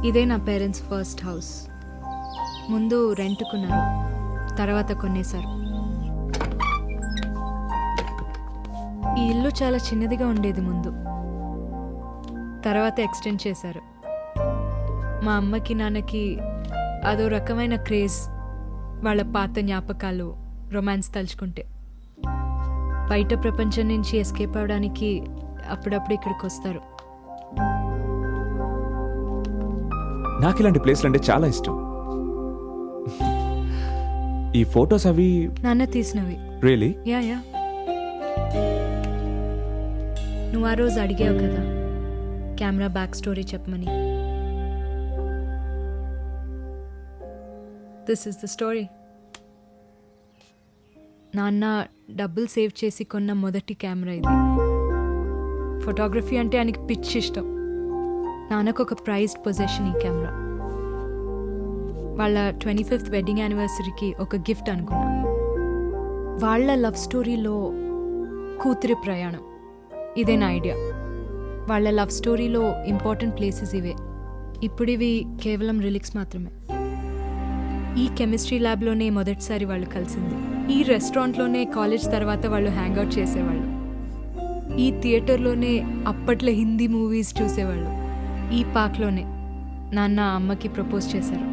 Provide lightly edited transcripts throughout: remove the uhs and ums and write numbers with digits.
ఇదే నా parents first house. ముందు రెంట్కున్నారు, తర్వాత కొనేశారు. ఈ ఇల్లు చాలా చిన్నదిగా ఉండేది ముందు, తర్వాత ఎక్స్టెండ్ చేశారు. మా అమ్మకి నాన్నకి అదో రకమైన క్రేజ్, వాళ్ళ పాత జ్ఞాపకాలు, రొమాన్స్ తలుచుకుంటే. బయట ప్రపంచం నుంచి ఎస్కేప్ అవడానికి అప్పుడప్పుడు ఇక్కడికి వస్తారు. నాకు ఇలాంటి ప్లేస్లు అంటే చాలా ఇష్టం. ఈ ఫొటోస్ అవి నాన్న తీసినవి. రియలీ? యా యా, నువ్వు ఆ రోజు అడిగావు కదా కెమెరా బ్యాక్ స్టోరీ చెప్పమని. This is the story. నాన్న డబ్బులు సేవ్ చేసి కొన్న మొదటి కెమెరా ఇది. ఫోటోగ్రఫీ అంటే ఆయనకి పిచ్చి ఇష్టం. నాన్నకు ఒక ప్రైజ్డ్ పొజిషన్ ఈ కెమెరా. వాళ్ళ 25th వెడ్డింగ్ యానివర్సరీకి ఒక గిఫ్ట్ అనుకున్నా. వాళ్ళ లవ్ స్టోరీలో కూతురి ప్రయాణం, ఇదే నా ఐడియా. వాళ్ళ లవ్ స్టోరీలో ఇంపార్టెంట్ ప్లేసెస్ ఇవే. ఇప్పుడు ఇవి కేవలం రిలిక్స్ మాత్రమే. ఈ కెమిస్ట్రీ ల్యాబ్లోనే మొదటిసారి వాళ్ళు కలిసింది. ఈ రెస్టారెంట్లోనే కాలేజ్ తర్వాత వాళ్ళు హ్యాంగ్అవుట్ చేసేవాళ్ళు. ఈ థియేటర్లోనే అప్పట్లో హిందీ మూవీస్ చూసేవాళ్ళు. ఈ పార్క్లోనే నాన్న అమ్మకి ప్రపోజ్ చేశారు.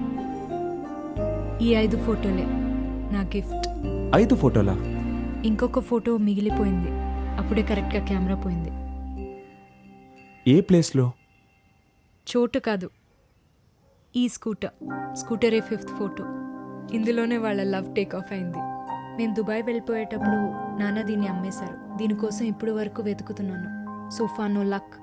ఈ 5 ఫోటోలే నా గిఫ్ట్. 5 ఫోటోలా? ఇంకొక ఫోటో మిగిలిపోయింది, అప్పుడే కరెక్ట్గా కెమెరా పోయింది. ఏ ప్లేస్లో? చోటు కాదు, ఈ స్కూటరే 5th ఫోటో. ఇందులోనే వాళ్ళ లవ్ టేక్ ఆఫ్ అయింది. మేము దుబాయ్ వెళ్ళిపోయేటప్పుడు నాన్న దీన్ని అమ్మేశారు. దీనికోసం ఇప్పుడు వరకు వెతుకుతున్నాను. Sofa no luck.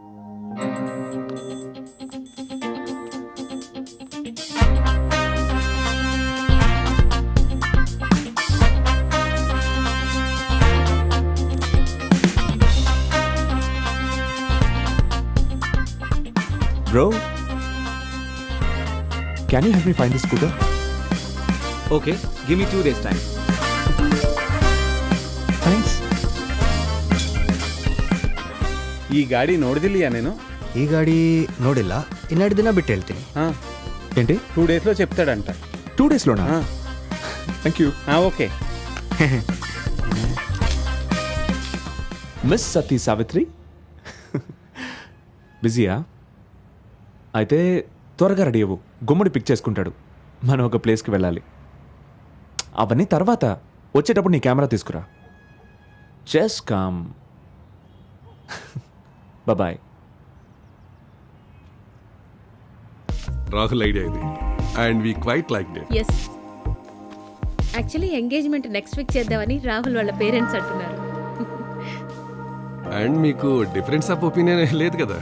Bro, can you help me find the scooter? Okay, give me 2 days time. Thanks. ಈ ಗಾಡಿ ನೋಡಿದಿಲ್ಲ నేను. ಈ ಗಾಡಿ ನೋಡಿಲ್ಲ, ಇನ್ನೆರಡು ದಿನ ಬಿಟ್ಟು ಹೇಳ್ತೀನಿ. ఏంటి? 2 daysలో చెప్తాడంట. 2 daysలోనా? Thank you. Okay. Miss Sati Savitri, బిజీయా? అయితే త్వరగా రెడీ అవ్వు, గుమ్మడి పిక్ చేసుకుంటాడు. మనం ఒక ప్లేస్కి వెళ్ళాలి. అవన్నీ తర్వాత, వచ్చేటప్పుడు నీ కెమెరా తీసుకురా. Just come. Bye. Rahul idea ఇది, and we quite like it. Yes, actually engagement next week చేద్దామని రాహుల్ వాళ్ళ పేరెంట్స్ అంటున్నారు. అండ్ మీకు డిఫరెన్స్ ఆఫ్ ఒపీనియన్ లేదు కదా?